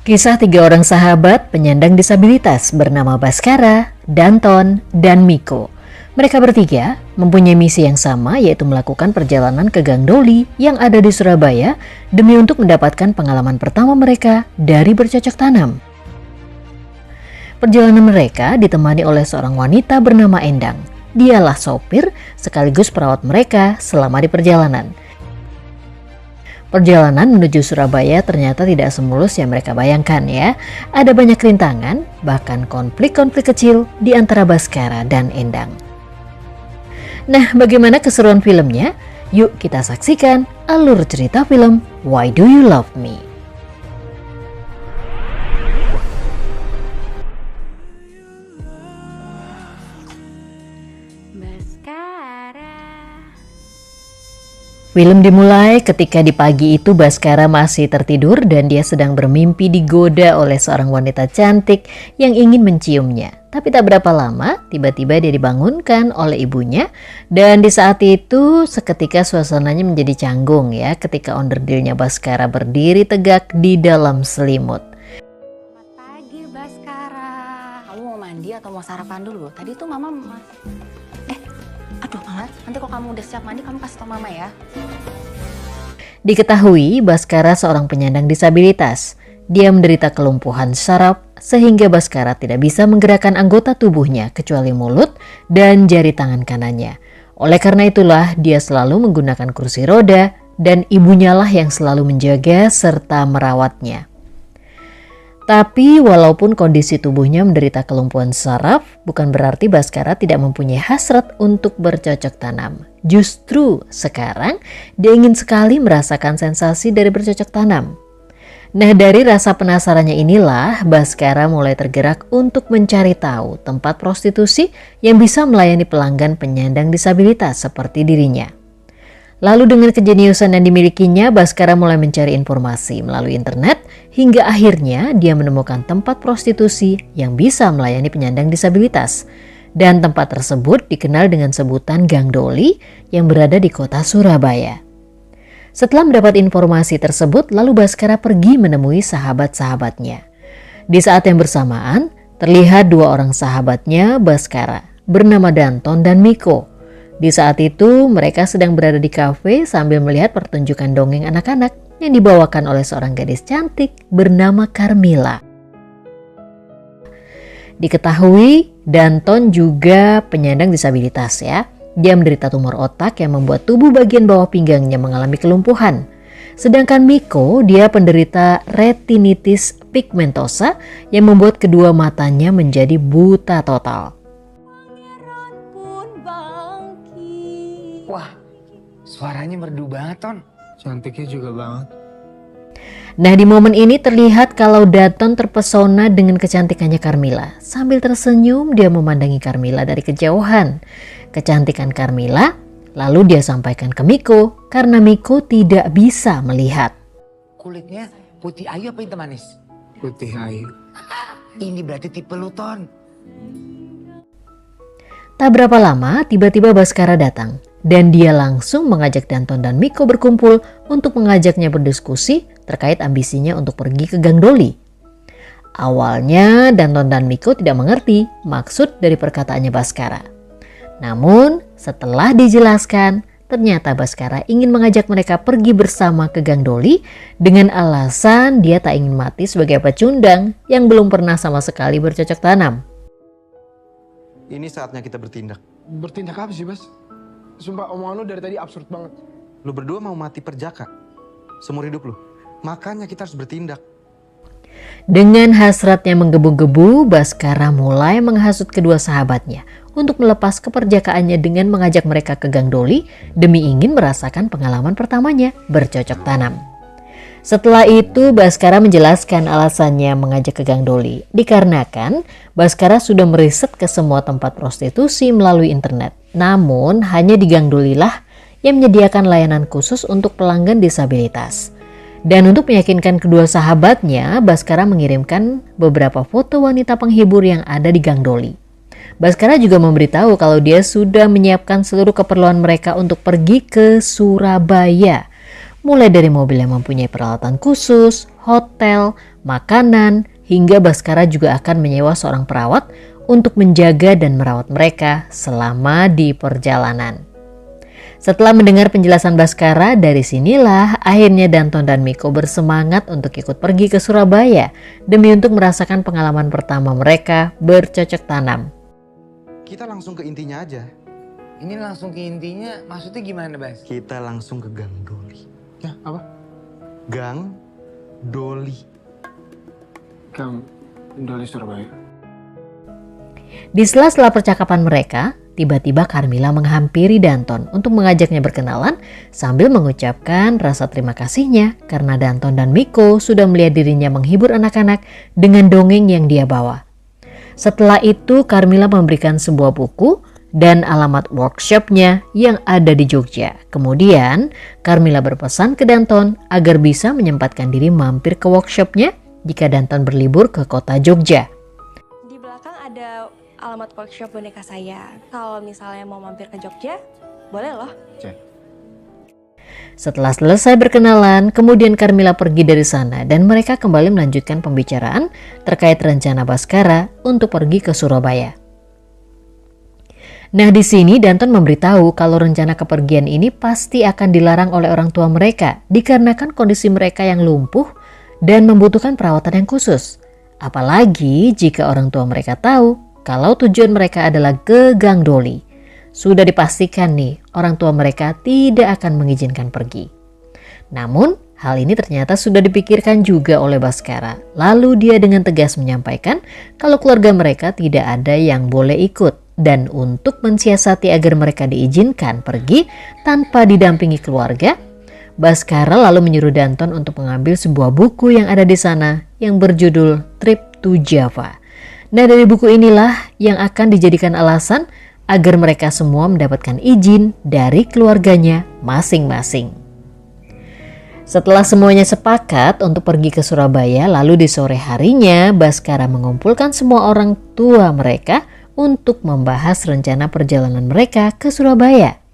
Kisah tiga orang sahabat penyandang disabilitas bernama Baskara, Danton, dan Miko. Mereka bertiga mempunyai misi yang sama, yaitu melakukan perjalanan ke Gang Doli yang ada di Surabaya demi untuk mendapatkan pengalaman pertama mereka dari bercocok tanam. Perjalanan mereka ditemani oleh seorang wanita bernama Endang. Dialah sopir sekaligus perawat mereka selama di perjalanan. Perjalanan menuju Surabaya ternyata tidak semulus yang mereka bayangkan ya. Ada banyak rintangan, bahkan konflik-konflik kecil di antara Baskara dan Endang. Nah, bagaimana keseruan filmnya? Yuk kita saksikan alur cerita film Why Do You Love Me? Film dimulai ketika di pagi itu Baskara masih tertidur dan dia sedang bermimpi digoda oleh seorang wanita cantik yang ingin menciumnya. Tapi tak berapa lama, tiba-tiba dia dibangunkan oleh ibunya dan di saat itu seketika suasananya menjadi canggung ya ketika onderdilnya Baskara berdiri tegak di dalam selimut. Selamat pagi Baskara. Kamu mau mandi atau mau sarapan dulu? Tadi tuh mama aduh Mama, nanti kalau kamu udah siap mandi kamu kasih tau mama ya. Diketahui Baskara seorang penyandang disabilitas. Dia menderita kelumpuhan saraf sehingga Baskara tidak bisa menggerakkan anggota tubuhnya kecuali mulut dan jari tangan kanannya. Oleh karena itulah dia selalu menggunakan kursi roda dan ibunya lah yang selalu menjaga serta merawatnya. Tapi walaupun kondisi tubuhnya menderita kelumpuhan saraf, bukan berarti Baskara tidak mempunyai hasrat untuk bercocok tanam. Justru sekarang dia ingin sekali merasakan sensasi dari bercocok tanam. Nah, dari rasa penasarannya inilah Baskara mulai tergerak untuk mencari tahu tempat prostitusi yang bisa melayani pelanggan penyandang disabilitas seperti dirinya. Lalu dengan kejeniusan yang dimilikinya, Baskara mulai mencari informasi melalui internet hingga akhirnya dia menemukan tempat prostitusi yang bisa melayani penyandang disabilitas. Dan tempat tersebut dikenal dengan sebutan Gang Doli yang berada di kota Surabaya. Setelah mendapat informasi tersebut, lalu Baskara pergi menemui sahabat-sahabatnya. Di saat yang bersamaan, terlihat dua orang sahabatnya Baskara bernama Danton dan Miko. Di saat itu mereka sedang berada di kafe sambil melihat pertunjukan dongeng anak-anak yang dibawakan oleh seorang gadis cantik bernama Carmila. Diketahui Danton juga penyandang disabilitas ya. Dia menderita tumor otak yang membuat tubuh bagian bawah pinggangnya mengalami kelumpuhan. Sedangkan Miko dia penderita retinitis pigmentosa yang membuat kedua matanya menjadi buta total. Wah, suaranya merdu banget, Ton. Cantiknya juga banget. Nah, di momen ini terlihat kalau Danton terpesona dengan kecantikannya Carmila. Sambil tersenyum, dia memandangi Carmila dari kejauhan. Kecantikan Carmila, lalu dia sampaikan ke Miko karena Miko tidak bisa melihat. Kulitnya putih ayu apa hitam manis? Putih ayu. Ini berarti tipe lu, Ton. Tak berapa lama, tiba-tiba Baskara datang. Dan dia langsung mengajak Danton dan Miko berkumpul untuk mengajaknya berdiskusi terkait ambisinya untuk pergi ke Gang Doli. Awalnya Danton dan Miko tidak mengerti maksud dari perkataannya Baskara. Namun setelah dijelaskan, ternyata Baskara ingin mengajak mereka pergi bersama ke Gang Doli dengan alasan dia tak ingin mati sebagai pecundang yang belum pernah sama sekali bercocok tanam. Ini saatnya kita bertindak. Bertindak apa sih, Bas? Sumpah omongan lu dari tadi absurd banget. Lu berdua mau mati perjaka seumur hidup lu. Makanya kita harus bertindak. Dengan hasratnya menggebu-gebu, Baskara mulai menghasut kedua sahabatnya untuk melepas keperjakaannya dengan mengajak mereka ke Gang Doli demi ingin merasakan pengalaman pertamanya bercocok tanam. Setelah itu Baskara menjelaskan alasannya mengajak ke Gang Doli. Dikarenakan Baskara sudah meriset ke semua tempat prostitusi melalui internet. Namun hanya di Gang Doli lah yang menyediakan layanan khusus untuk pelanggan disabilitas. Dan untuk meyakinkan kedua sahabatnya, Baskara mengirimkan beberapa foto wanita penghibur yang ada di Gang Doli. Baskara juga memberitahu kalau dia sudah menyiapkan seluruh keperluan mereka untuk pergi ke Surabaya. Mulai dari mobil yang mempunyai peralatan khusus, hotel, makanan, hingga Baskara juga akan menyewa seorang perawat untuk menjaga dan merawat mereka selama di perjalanan. Setelah mendengar penjelasan Baskara, dari sinilah akhirnya Danton dan Miko bersemangat untuk ikut pergi ke Surabaya demi untuk merasakan pengalaman pertama mereka bercocok tanam. Kita langsung ke intinya aja. Ini langsung ke intinya, maksudnya gimana, Bas? Kita langsung ke Gang Doli. Ya, apa? Gang Doli. Gang Doli Surabaya. Di sela-sela percakapan mereka, tiba-tiba Carmilla menghampiri Danton untuk mengajaknya berkenalan sambil mengucapkan rasa terima kasihnya karena Danton dan Miko sudah melihat dirinya menghibur anak-anak dengan dongeng yang dia bawa. Setelah itu Carmilla memberikan sebuah buku dan alamat workshopnya yang ada di Jogja. Kemudian Carmilla berpesan ke Danton agar bisa menyempatkan diri mampir ke workshopnya jika Danton berlibur ke kota Jogja. Di belakang ada alamat workshop boneka saya. Kalau misalnya mau mampir ke Jogja, boleh loh. Setelah selesai berkenalan, kemudian Carmilla pergi dari sana dan mereka kembali melanjutkan pembicaraan terkait rencana Baskara untuk pergi ke Surabaya. Nah, di sini Danton memberitahu kalau rencana kepergian ini pasti akan dilarang oleh orang tua mereka dikarenakan kondisi mereka yang lumpuh dan membutuhkan perawatan yang khusus. Apalagi jika orang tua mereka tahu kalau tujuan mereka adalah ke Gang Doli. Sudah dipastikan nih, orang tua mereka tidak akan mengizinkan pergi. Namun, hal ini ternyata sudah dipikirkan juga oleh Baskara. Lalu dia dengan tegas menyampaikan kalau keluarga mereka tidak ada yang boleh ikut. Dan untuk mensiasati agar mereka diizinkan pergi tanpa didampingi keluarga, Baskara lalu menyuruh Danton untuk mengambil sebuah buku yang ada di sana yang berjudul Trip to Java. Nah, dari buku inilah yang akan dijadikan alasan agar mereka semua mendapatkan izin dari keluarganya masing-masing. Setelah semuanya sepakat untuk pergi ke Surabaya, lalu di sore harinya Baskara mengumpulkan semua orang tua mereka untuk membahas rencana perjalanan mereka ke Surabaya.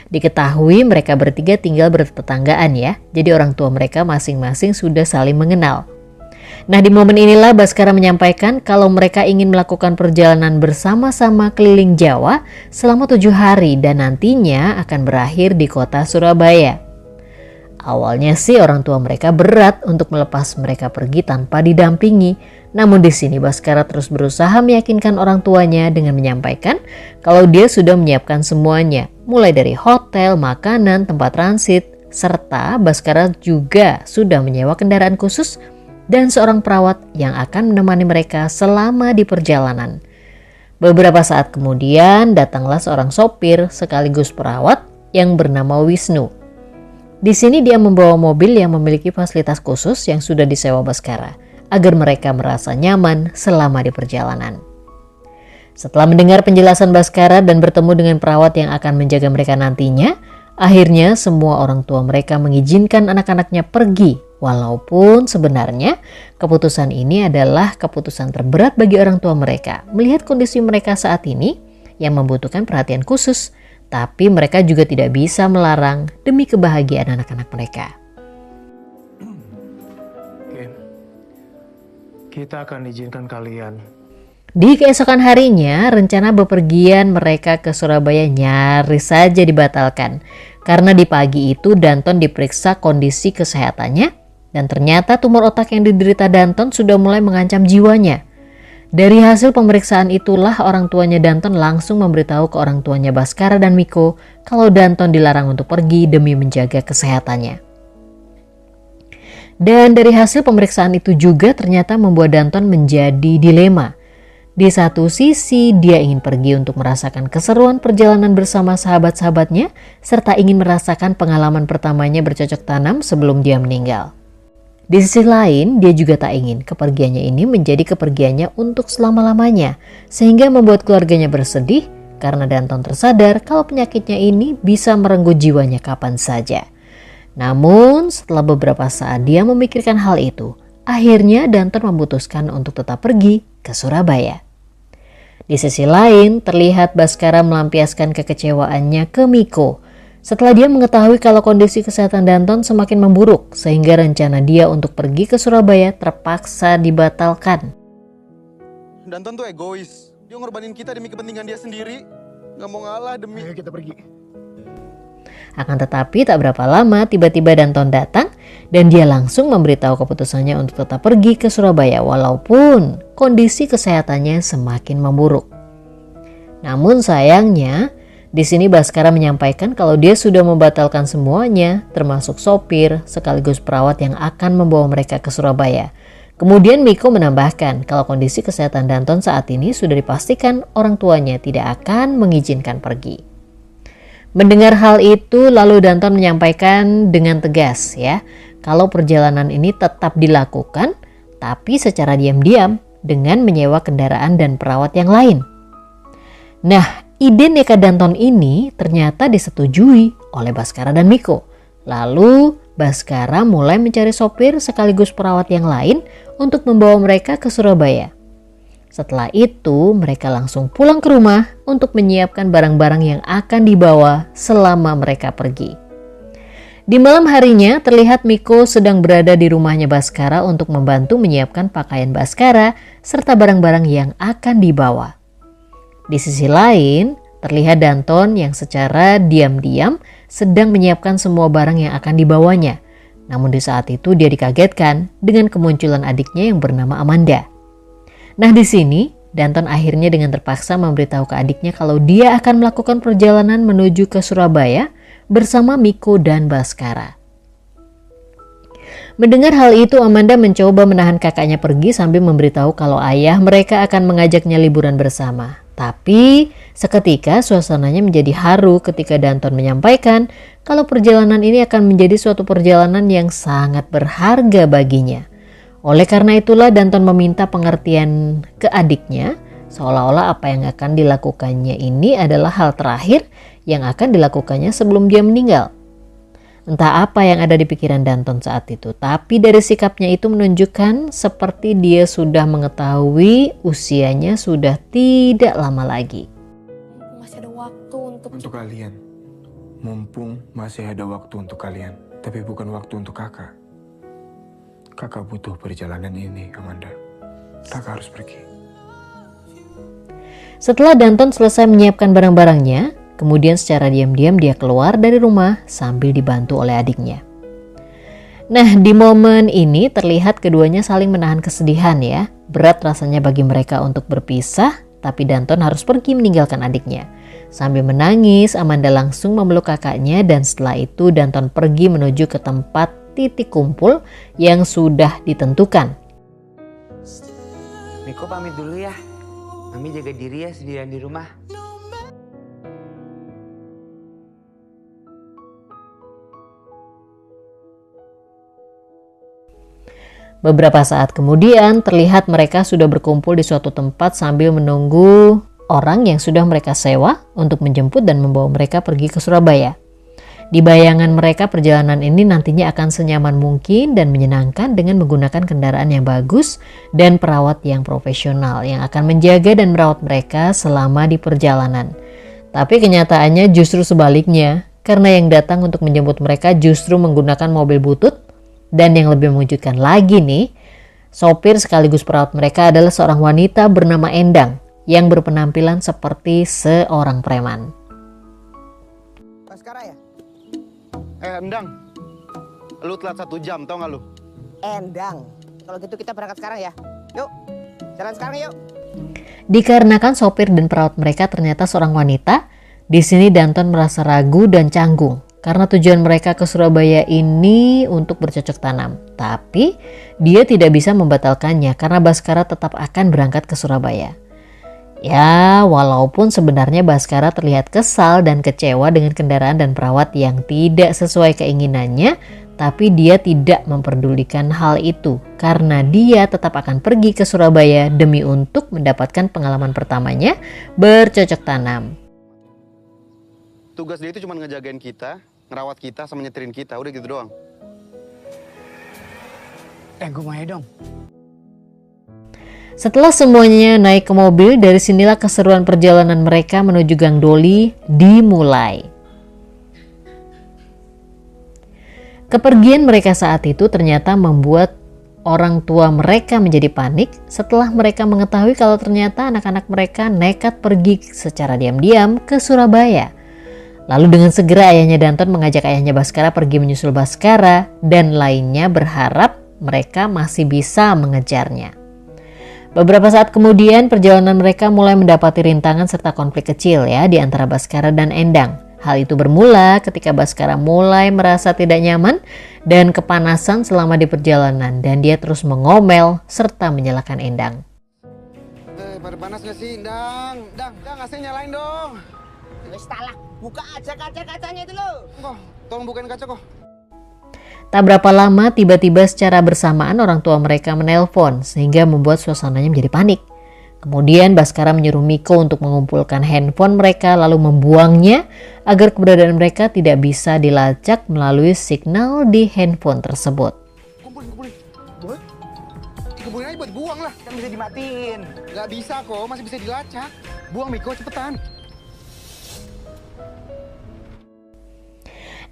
Diketahui mereka bertiga tinggal bertetanggaan ya, jadi orang tua mereka masing-masing sudah saling mengenal. Nah, di momen inilah Baskara menyampaikan kalau mereka ingin melakukan perjalanan bersama-sama keliling Jawa selama 7 hari dan nantinya akan berakhir di kota Surabaya. Awalnya sih orang tua mereka berat untuk melepas mereka pergi tanpa didampingi. Namun di sini Baskara terus berusaha meyakinkan orang tuanya dengan menyampaikan kalau dia sudah menyiapkan semuanya, mulai dari hotel, makanan, tempat transit, serta Baskara juga sudah menyewa kendaraan khusus dan seorang perawat yang akan menemani mereka selama di perjalanan. Beberapa saat kemudian datanglah seorang sopir sekaligus perawat yang bernama Wisnu. Di sini dia membawa mobil yang memiliki fasilitas khusus yang sudah disewa Baskara agar mereka merasa nyaman selama di perjalanan. Setelah mendengar penjelasan Baskara dan bertemu dengan perawat yang akan menjaga mereka nantinya, akhirnya semua orang tua mereka mengizinkan anak-anaknya pergi. Walaupun sebenarnya keputusan ini adalah keputusan terberat bagi orang tua mereka melihat kondisi mereka saat ini yang membutuhkan perhatian khusus. Tapi mereka juga tidak bisa melarang demi kebahagiaan anak-anak mereka. Oke. Kita akan izinkan kalian. Di keesokan harinya, rencana bepergian mereka ke Surabaya nyaris saja dibatalkan. Karena di pagi itu Danton diperiksa kondisi kesehatannya dan ternyata tumor otak yang diderita Danton sudah mulai mengancam jiwanya. Dari hasil pemeriksaan itulah orang tuanya Danton langsung memberitahu ke orang tuanya Baskara dan Miko kalau Danton dilarang untuk pergi demi menjaga kesehatannya. Dan dari hasil pemeriksaan itu juga ternyata membuat Danton menjadi dilema. Di satu sisi dia ingin pergi untuk merasakan keseruan perjalanan bersama sahabat-sahabatnya serta ingin merasakan pengalaman pertamanya bercocok tanam sebelum dia meninggal. Di sisi lain, dia juga tak ingin kepergiannya ini menjadi kepergiannya untuk selama-lamanya, sehingga membuat keluarganya bersedih karena Danton tersadar kalau penyakitnya ini bisa merenggut jiwanya kapan saja. Namun, setelah beberapa saat dia memikirkan hal itu, akhirnya Danton memutuskan untuk tetap pergi ke Surabaya. Di sisi lain, terlihat Baskara melampiaskan kekecewaannya ke Miko. Setelah dia mengetahui kalau kondisi kesehatan Danton semakin memburuk, sehingga rencana dia untuk pergi ke Surabaya terpaksa dibatalkan. Danton tuh egois. Dia ngorbanin kita demi kepentingan dia sendiri. Gak mau ngalah demi... Ayo kita pergi. Akan tetapi tak berapa lama tiba-tiba Danton datang dan dia langsung memberitahu keputusannya untuk tetap pergi ke Surabaya walaupun kondisi kesehatannya semakin memburuk. Namun sayangnya di sini Baskara menyampaikan kalau dia sudah membatalkan semuanya termasuk sopir sekaligus perawat yang akan membawa mereka ke Surabaya. Kemudian Miko menambahkan kalau kondisi kesehatan Danton saat ini sudah dipastikan orang tuanya tidak akan mengizinkan pergi. Mendengar hal itu, lalu Danton menyampaikan dengan tegas ya, kalau perjalanan ini tetap dilakukan, tapi secara diam-diam dengan menyewa kendaraan dan perawat yang lain. Nah, ide nekat Danton ini ternyata disetujui oleh Baskara dan Miko. Lalu Baskara mulai mencari sopir sekaligus perawat yang lain untuk membawa mereka ke Surabaya. Setelah itu, mereka langsung pulang ke rumah untuk menyiapkan barang-barang yang akan dibawa selama mereka pergi. Di malam harinya, terlihat Miko sedang berada di rumahnya Baskara untuk membantu menyiapkan pakaian Baskara serta barang-barang yang akan dibawa. Di sisi lain, terlihat Danton yang secara diam-diam sedang menyiapkan semua barang yang akan dibawanya. Namun di saat itu dia dikagetkan dengan kemunculan adiknya yang bernama Amanda. Nah di sini Danton akhirnya dengan terpaksa memberitahu ke adiknya kalau dia akan melakukan perjalanan menuju ke Surabaya bersama Miko dan Baskara. Mendengar hal itu Amanda mencoba menahan kakaknya pergi sambil memberitahu kalau ayah mereka akan mengajaknya liburan bersama. Tapi seketika suasananya menjadi haru ketika Danton menyampaikan kalau perjalanan ini akan menjadi suatu perjalanan yang sangat berharga baginya. Oleh karena itulah Danton meminta pengertian ke adiknya seolah-olah apa yang akan dilakukannya ini adalah hal terakhir yang akan dilakukannya sebelum dia meninggal. Entah apa yang ada di pikiran Danton saat itu, tapi dari sikapnya itu menunjukkan seperti dia sudah mengetahui usianya sudah tidak lama lagi. Masih ada waktu Untuk kalian. Mumpung masih ada waktu untuk kalian. Tapi bukan waktu untuk kakak. Kakak butuh perjalanan ini, Amanda. Kakak harus pergi. Setelah Danton selesai menyiapkan barang-barangnya, kemudian secara diam-diam dia keluar dari rumah sambil dibantu oleh adiknya. Nah, di momen ini terlihat keduanya saling menahan kesedihan ya. Berat rasanya bagi mereka untuk berpisah, tapi Danton harus pergi meninggalkan adiknya. Sambil menangis, Amanda langsung memeluk kakaknya dan setelah itu Danton pergi menuju ke tempat titik kumpul yang sudah ditentukan. Miko pamit dulu ya. Mami jaga diri ya sendirian di rumah. Beberapa saat kemudian terlihat mereka sudah berkumpul di suatu tempat sambil menunggu orang yang sudah mereka sewa untuk menjemput dan membawa mereka pergi ke Surabaya. Di bayangan mereka perjalanan ini nantinya akan senyaman mungkin dan menyenangkan dengan menggunakan kendaraan yang bagus dan perawat yang profesional yang akan menjaga dan merawat mereka selama di perjalanan. Tapi kenyataannya justru sebaliknya, karena yang datang untuk menjemput mereka justru menggunakan mobil butut dan yang lebih mengejutkan lagi nih, sopir sekaligus perawat mereka adalah seorang wanita bernama Endang yang berpenampilan seperti seorang preman. Baskara ya? Endang, lu telat 1 jam, tau gak lu? Endang, kalau gitu kita berangkat sekarang ya. Yuk, jalan sekarang yuk. Dikarenakan sopir dan perawat mereka ternyata seorang wanita, di sini Danton merasa ragu dan canggung karena tujuan mereka ke Surabaya ini untuk bercocok tanam. Tapi dia tidak bisa membatalkannya karena Baskara tetap akan berangkat ke Surabaya. Ya, walaupun sebenarnya Baskara terlihat kesal dan kecewa dengan kendaraan dan perawat yang tidak sesuai keinginannya, tapi dia tidak memperdulikan hal itu karena dia tetap akan pergi ke Surabaya demi untuk mendapatkan pengalaman pertamanya bercocok tanam. Tugas dia itu cuma ngejagain kita, ngerawat kita, sama nyetirin kita. Udah gitu doang. Gue mau ya dong. Setelah semuanya naik ke mobil, dari sinilah keseruan perjalanan mereka menuju Gang Doli dimulai. Kepergian mereka saat itu ternyata membuat orang tua mereka menjadi panik setelah mereka mengetahui kalau ternyata anak-anak mereka nekat pergi secara diam-diam ke Surabaya. Lalu dengan segera ayahnya Danton mengajak ayahnya Baskara pergi menyusul Baskara dan lainnya berharap mereka masih bisa mengejarnya. Beberapa saat kemudian perjalanan mereka mulai mendapati rintangan serta konflik kecil ya di antara Baskara dan Endang. Hal itu bermula ketika Baskara mulai merasa tidak nyaman dan kepanasan selama di perjalanan dan dia terus mengomel serta menyalahkan Endang. Pada panas gak sih? Dang, AC nyalain dong. Wes salah, buka aja kaca-kacanya itu loh. Kok, tolong bukain kaca kok. Tak berapa lama tiba-tiba secara bersamaan orang tua mereka menelpon sehingga membuat suasananya menjadi panik. Kemudian Baskara menyuruh Miko untuk mengumpulkan handphone mereka lalu membuangnya agar keberadaan mereka tidak bisa dilacak melalui signal di handphone tersebut. Kumpulin. Buat? Kumpulin aja buat buang lah. Kan bisa dimatiin. Gak bisa kok, masih bisa dilacak. Buang Miko, cepetan.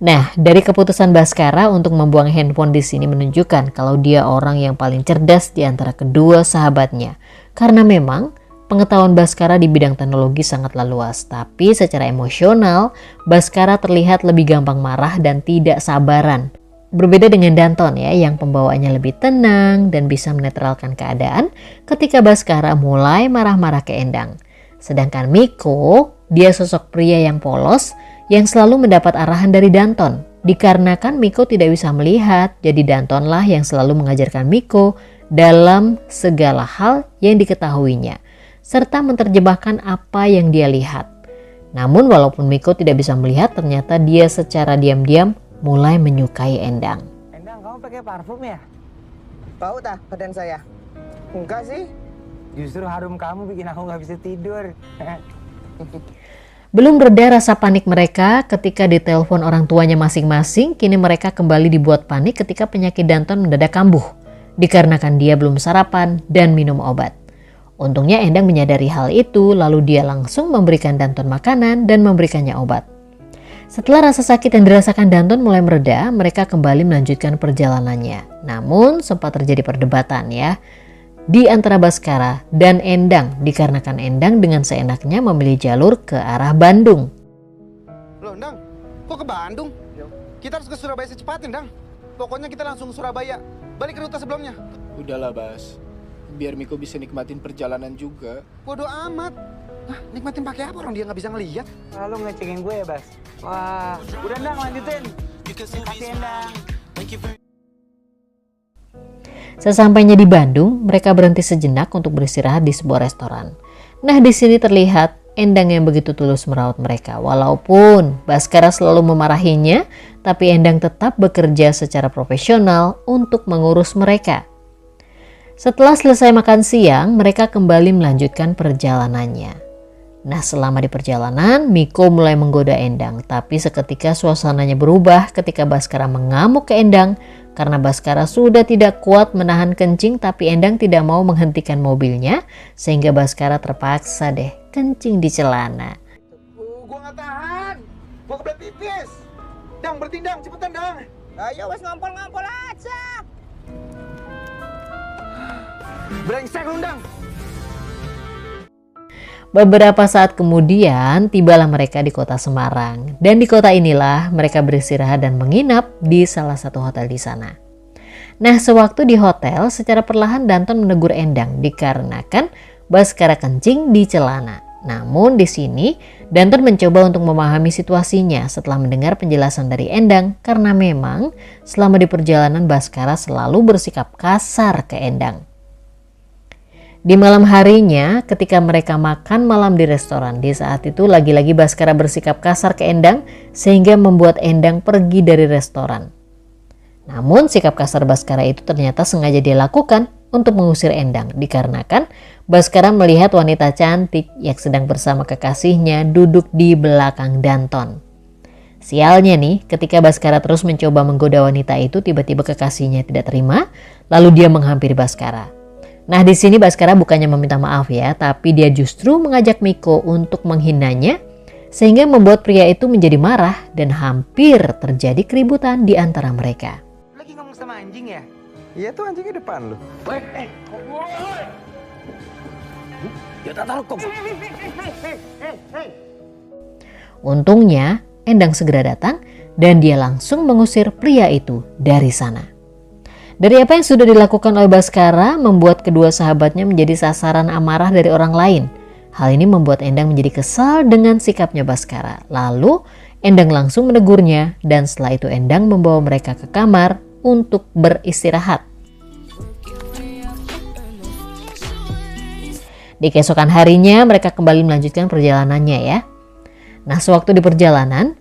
Nah, dari keputusan Baskara untuk membuang handphone di sini menunjukkan kalau dia orang yang paling cerdas di antara kedua sahabatnya. Karena memang pengetahuan Baskara di bidang teknologi sangatlah luas, tapi secara emosional Baskara terlihat lebih gampang marah dan tidak sabaran. Berbeda dengan Danton ya, yang pembawaannya lebih tenang dan bisa menetralkan keadaan ketika Baskara mulai marah-marah ke Endang. Sedangkan Miko, dia sosok pria yang polos yang selalu mendapat arahan dari Danton. Dikarenakan Miko tidak bisa melihat, jadi Dantonlah yang selalu mengajarkan Miko dalam segala hal yang diketahuinya, serta menerjemahkan apa yang dia lihat. Namun walaupun Miko tidak bisa melihat, ternyata dia secara diam-diam mulai menyukai Endang. Endang, kamu pakai parfum ya? Bau tak badan saya? Enggak sih. Justru harum kamu bikin aku nggak bisa tidur. Belum reda rasa panik mereka ketika ditelepon orang tuanya masing-masing, kini mereka kembali dibuat panik ketika penyakit Danton mendadak kambuh, dikarenakan dia belum sarapan dan minum obat. Untungnya Endang menyadari hal itu, lalu dia langsung memberikan Danton makanan dan memberikannya obat. Setelah rasa sakit yang dirasakan Danton mulai mereda, mereka kembali melanjutkan perjalanannya. Namun sempat terjadi perdebatan ya di antara Baskara dan Endang, dikarenakan Endang dengan seenaknya memilih jalur ke arah Bandung. Loh, Endang, kok ke Bandung? Kita harus ke Surabaya secepatnya, Endang. Pokoknya kita langsung ke Surabaya, balik ke rute sebelumnya. Udahlah, Bas. Biar Miko bisa nikmatin perjalanan juga. Bodoh amat. Nikmatin pakai apa orang dia nggak bisa ngelihat? Lalu ngecengin gue ya, Bas? Wah, udah Endang lanjutin. Kasih Endang. Sesampainya di Bandung, mereka berhenti sejenak untuk beristirahat di sebuah restoran. Nah, di sini terlihat Endang yang begitu tulus merawat mereka. Walaupun Baskara selalu memarahinya, tapi Endang tetap bekerja secara profesional untuk mengurus mereka. Setelah selesai makan siang, mereka kembali melanjutkan perjalanannya. Nah, selama di perjalanan, Miko mulai menggoda Endang, tapi seketika suasananya berubah ketika Baskara mengamuk ke Endang karena Baskara sudah tidak kuat menahan kencing, tapi Endang tidak mau menghentikan mobilnya sehingga Baskara terpaksa deh kencing di celana. Gua nggak tahan. Gua kebelet pipis. Dang, berhenti Dang, cepetan Dang. Ayo wes ngampol-ngampol aja. Brengsek lu Dang. Beberapa saat kemudian tibalah mereka di kota Semarang, dan di kota inilah mereka beristirahat dan menginap di salah satu hotel di sana. Nah, sewaktu di hotel, secara perlahan Danton menegur Endang dikarenakan Baskara kencing di celana. Namun di sini Danton mencoba untuk memahami situasinya setelah mendengar penjelasan dari Endang, karena memang selama di perjalanan Baskara selalu bersikap kasar ke Endang. Di malam harinya, ketika mereka makan malam di restoran, di saat itu lagi-lagi Baskara bersikap kasar ke Endang sehingga membuat Endang pergi dari restoran. Namun sikap kasar Baskara itu ternyata sengaja dia lakukan untuk mengusir Endang, dikarenakan Baskara melihat wanita cantik yang sedang bersama kekasihnya duduk di belakang Danton. Sialnya nih, ketika Baskara terus mencoba menggoda wanita itu, tiba-tiba kekasihnya tidak terima, lalu dia menghampiri Baskara. Nah, di sini Baskara bukannya meminta maaf ya, tapi dia justru mengajak Miko untuk menghinanya sehingga membuat pria itu menjadi marah dan hampir terjadi keributan di antara mereka. Lagi ngomong sama anjing ya? Iya tuh anjingnya depan lu. Untungnya Endang segera datang dan dia langsung mengusir pria itu dari sana. Dari apa yang sudah dilakukan oleh Baskara membuat kedua sahabatnya menjadi sasaran amarah dari orang lain. Hal ini membuat Endang menjadi kesal dengan sikapnya Baskara. Lalu Endang langsung menegurnya dan setelah itu Endang membawa mereka ke kamar untuk beristirahat. Di keesokan harinya mereka kembali melanjutkan perjalanannya ya. Nah, sewaktu di perjalanan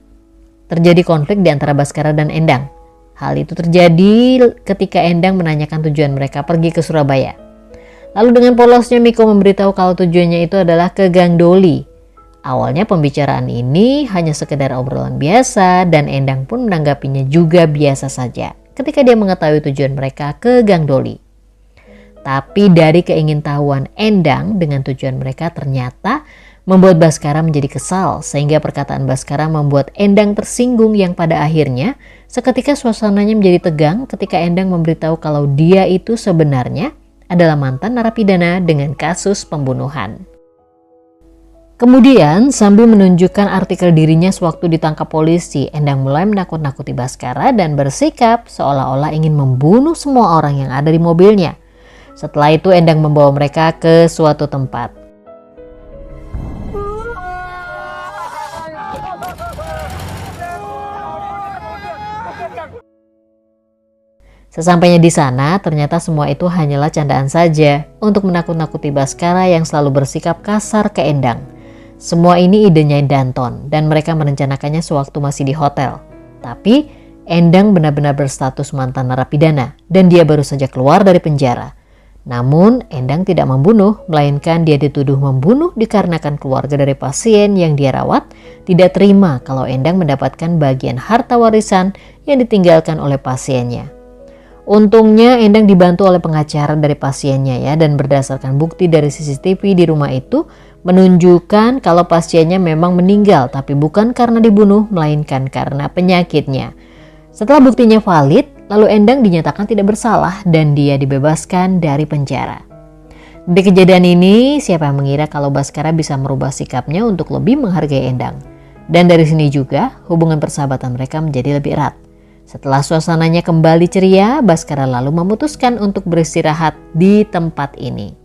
terjadi konflik di antara Baskara dan Endang. Hal itu terjadi ketika Endang menanyakan tujuan mereka pergi ke Surabaya. Lalu dengan polosnya Miko memberitahu kalau tujuannya itu adalah ke Gang Doli. Awalnya pembicaraan ini hanya sekedar obrolan biasa dan Endang pun menanggapinya juga biasa saja ketika dia mengetahui tujuan mereka ke Gang Doli. Tapi dari keingintahuan Endang dengan tujuan mereka ternyata membuat Baskara menjadi kesal sehingga perkataan Baskara membuat Endang tersinggung yang pada akhirnya seketika suasananya menjadi tegang ketika Endang memberitahu kalau dia itu sebenarnya adalah mantan narapidana dengan kasus pembunuhan. Kemudian sambil menunjukkan artikel dirinya sewaktu ditangkap polisi, Endang mulai menakut-nakuti Baskara dan bersikap seolah-olah ingin membunuh semua orang yang ada di mobilnya. Setelah itu Endang membawa mereka ke suatu tempat. Sesampainya di sana, ternyata semua itu hanyalah candaan saja untuk menakut-nakuti Baskara yang selalu bersikap kasar ke Endang. Semua ini idenya Danton dan mereka merencanakannya sewaktu masih di hotel. Tapi Endang benar-benar berstatus mantan narapidana dan dia baru saja keluar dari penjara. Namun Endang tidak membunuh, melainkan dia dituduh membunuh dikarenakan keluarga dari pasien yang dia rawat tidak terima kalau Endang mendapatkan bagian harta warisan yang ditinggalkan oleh pasiennya. Untungnya Endang dibantu oleh pengacara dari pasiennya ya, dan berdasarkan bukti dari CCTV di rumah itu menunjukkan kalau pasiennya memang meninggal tapi bukan karena dibunuh melainkan karena penyakitnya. Setelah buktinya valid, lalu Endang dinyatakan tidak bersalah dan dia dibebaskan dari penjara. Di kejadian ini siapa yang mengira kalau Baskara bisa merubah sikapnya untuk lebih menghargai Endang. Dan dari sini juga hubungan persahabatan mereka menjadi lebih erat. Setelah suasananya kembali ceria, Baskara lalu memutuskan untuk beristirahat di tempat ini.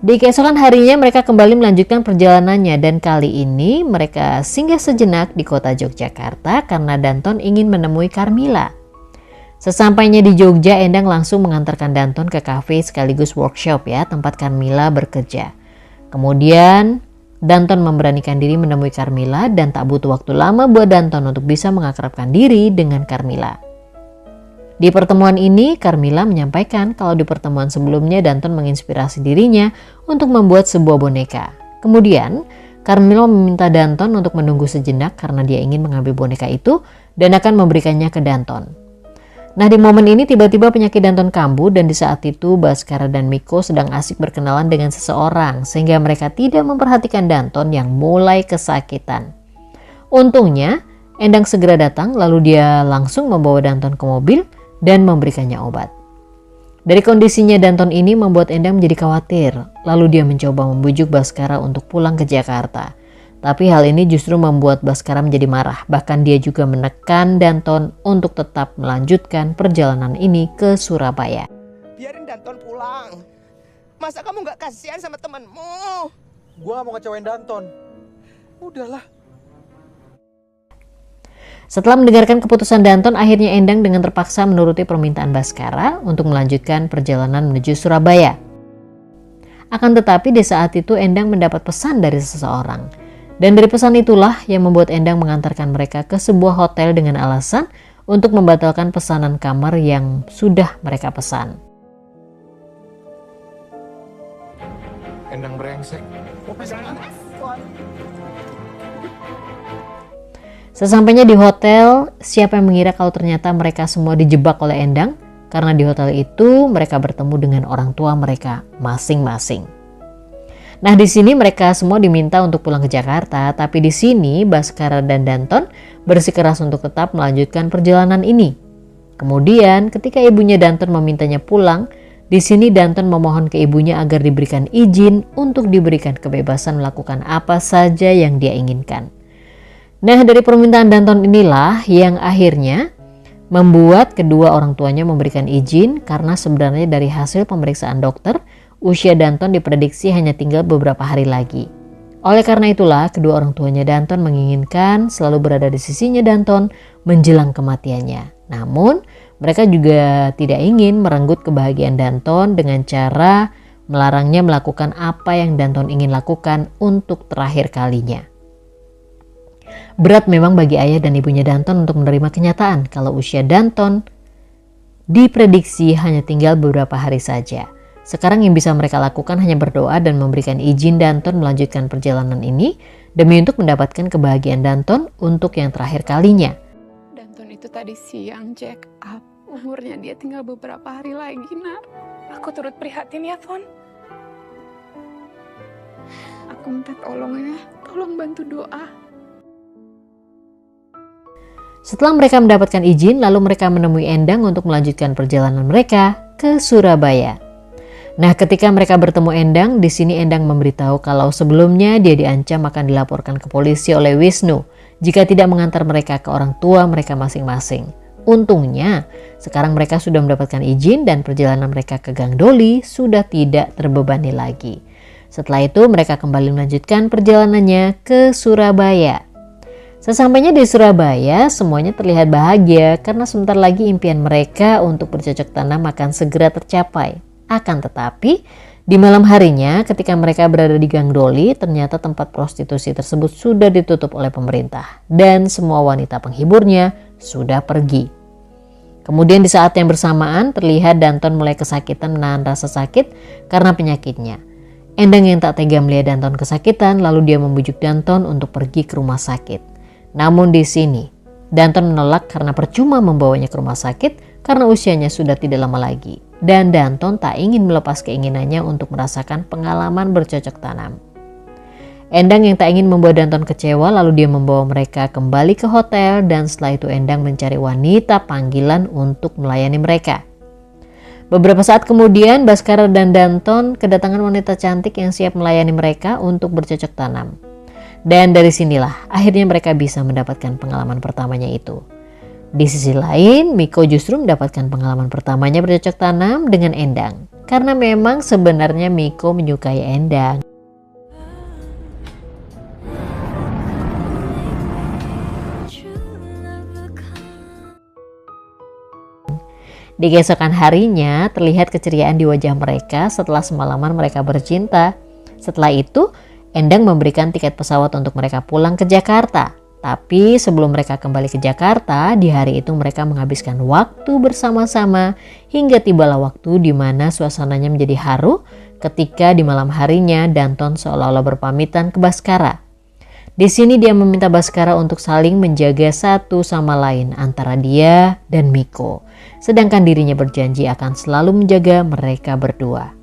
Di keesokan harinya mereka kembali melanjutkan perjalanannya dan kali ini mereka singgah sejenak di kota Yogyakarta karena Danton ingin menemui Carmila. Sesampainya di Jogja, Endang langsung mengantarkan Danton ke kafe sekaligus workshop ya, tempat Carmila bekerja. Kemudian Danton memberanikan diri menemui Carmila dan tak butuh waktu lama buat Danton untuk bisa mengakrabkan diri dengan Carmila. Di pertemuan ini, Carmila menyampaikan kalau di pertemuan sebelumnya Danton menginspirasi dirinya untuk membuat sebuah boneka. Kemudian, Carmila meminta Danton untuk menunggu sejenak karena dia ingin mengambil boneka itu dan akan memberikannya ke Danton. Nah, di momen ini tiba-tiba penyakit Danton kambuh dan di saat itu Baskara dan Miko sedang asik berkenalan dengan seseorang sehingga mereka tidak memperhatikan Danton yang mulai kesakitan. Untungnya, Endang segera datang lalu dia langsung membawa Danton ke mobil dan memberikannya obat. Dari kondisinya Danton ini membuat Endang menjadi khawatir, lalu dia mencoba membujuk Baskara untuk pulang ke Jakarta. Tapi hal ini justru membuat Baskara menjadi marah. Bahkan dia juga menekan Danton untuk tetap melanjutkan perjalanan ini ke Surabaya. Biarin Danton pulang. Masa kamu gak kasihan sama temanmu? Gua gak mau ngecewain Danton. Udahlah. Setelah mendengarkan keputusan Danton, akhirnya Endang dengan terpaksa menuruti permintaan Baskara untuk melanjutkan perjalanan menuju Surabaya. Akan tetapi di saat itu Endang mendapat pesan dari seseorang. Dan dari pesan itulah yang membuat Endang mengantarkan mereka ke sebuah hotel dengan alasan untuk membatalkan pesanan kamar yang sudah mereka pesan. Endang brengsek. Sesampainya di hotel, siapa yang mengira kalau ternyata mereka semua dijebak oleh Endang? Karena di hotel itu mereka bertemu dengan orang tua mereka masing-masing. Nah, di sini mereka semua diminta untuk pulang ke Jakarta, tapi di sini Baskara dan Danton bersikeras untuk tetap melanjutkan perjalanan ini. Kemudian, ketika ibunya Danton memintanya pulang, di sini Danton memohon ke ibunya agar diberikan izin untuk diberikan kebebasan melakukan apa saja yang dia inginkan. Nah, dari permintaan Danton inilah yang akhirnya membuat kedua orang tuanya memberikan izin, karena sebenarnya dari hasil pemeriksaan dokter, usia Danton diprediksi hanya tinggal beberapa hari lagi. Oleh karena itulah, kedua orang tuanya Danton menginginkan selalu berada di sisinya Danton menjelang kematiannya. Namun, mereka juga tidak ingin merenggut kebahagiaan Danton dengan cara melarangnya melakukan apa yang Danton ingin lakukan untuk terakhir kalinya. Berat memang bagi ayah dan ibunya Danton untuk menerima kenyataan kalau usia Danton diprediksi hanya tinggal beberapa hari saja. Sekarang yang bisa mereka lakukan hanya berdoa dan memberikan izin Danton melanjutkan perjalanan ini demi untuk mendapatkan kebahagiaan Danton untuk yang terakhir kalinya. Danton itu tadi siang check up. Umurnya dia tinggal beberapa hari lagi, Nar. Aku turut prihatin ya, Fon. Aku minta tolong ya, tolong bantu doa. Setelah mereka mendapatkan izin, lalu mereka menemui Endang untuk melanjutkan perjalanan mereka ke Surabaya. Nah, ketika mereka bertemu Endang, di sini Endang memberitahu kalau sebelumnya dia diancam akan dilaporkan ke polisi oleh Wisnu jika tidak mengantar mereka ke orang tua mereka masing-masing. Untungnya, sekarang mereka sudah mendapatkan izin dan perjalanan mereka ke Gang Doli sudah tidak terbebani lagi. Setelah itu, mereka kembali melanjutkan perjalanannya ke Surabaya. Sesampainya di Surabaya, semuanya terlihat bahagia karena sebentar lagi impian mereka untuk bercocok tanam akan segera tercapai. Akan tetapi, di malam harinya ketika mereka berada di Gang Doli, ternyata tempat prostitusi tersebut sudah ditutup oleh pemerintah dan semua wanita penghiburnya sudah pergi. Kemudian di saat yang bersamaan terlihat Danton mulai kesakitan menahan rasa sakit karena penyakitnya. Endang yang tak tega melihat Danton kesakitan, lalu dia membujuk Danton untuk pergi ke rumah sakit. Namun di sini, Danton menolak karena percuma membawanya ke rumah sakit karena usianya sudah tidak lama lagi. Dan Danton tak ingin melepas keinginannya untuk merasakan pengalaman bercocok tanam. Endang yang tak ingin membuat Danton kecewa, lalu dia membawa mereka kembali ke hotel dan setelah itu Endang mencari wanita panggilan untuk melayani mereka. Beberapa saat kemudian Baskara dan Danton kedatangan wanita cantik yang siap melayani mereka untuk bercocok tanam. Dan dari sinilah akhirnya mereka bisa mendapatkan pengalaman pertamanya itu. Di sisi lain, Miko justru mendapatkan pengalaman pertamanya bercocok tanam dengan Endang. Karena memang sebenarnya Miko menyukai Endang. Di keesokan harinya, terlihat keceriaan di wajah mereka setelah semalaman mereka bercinta. Setelah itu, Endang memberikan tiket pesawat untuk mereka pulang ke Jakarta. Tapi sebelum mereka kembali ke Jakarta, di hari itu mereka menghabiskan waktu bersama-sama hingga tibalah waktu di mana suasananya menjadi haru ketika di malam harinya Danton seolah-olah berpamitan ke Baskara. Di sini dia meminta Baskara untuk saling menjaga satu sama lain antara dia dan Miko. Sedangkan dirinya berjanji akan selalu menjaga mereka berdua.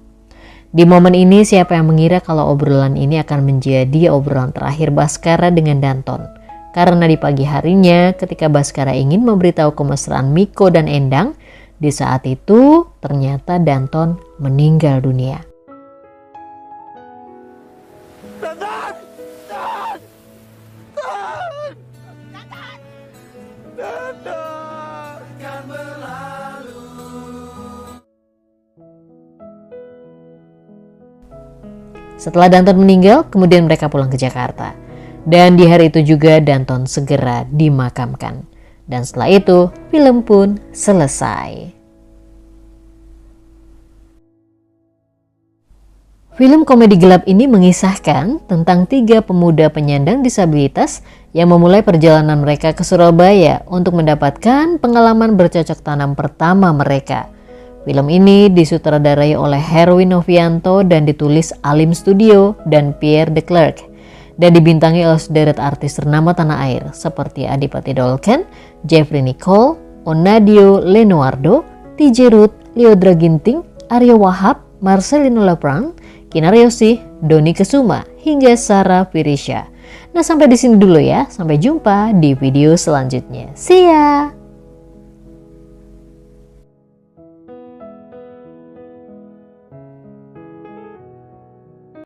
Di momen ini siapa yang mengira kalau obrolan ini akan menjadi obrolan terakhir Baskara dengan Danton. Karena di pagi harinya ketika Baskara ingin memberitahu kemesraan Miko dan Endang, di saat itu ternyata Danton meninggal dunia. Setelah Danton meninggal, kemudian mereka pulang ke Jakarta. Dan di hari itu juga Danton segera dimakamkan. Dan setelah itu, film pun selesai. Film komedi gelap ini mengisahkan tentang 3 pemuda penyandang disabilitas yang memulai perjalanan mereka ke Surabaya untuk mendapatkan pengalaman bercocok tanam pertama mereka. Film ini disutradarai oleh Herwin Novianto dan ditulis Alim Studio dan Pierre de Klerk. Dan dibintangi oleh sederet artis ternama tanah air seperti Adipati Dolken, Jeffrey Nicole, Onadio Leonardo, TJ Ruth, Leodra Ginting, Aryo Wahab, Marcelino Leprang, Kinar Yosi, Doni Kesuma, hingga Sarah Firisha. Nah, sampai di sini dulu ya. Sampai jumpa di video selanjutnya. See ya!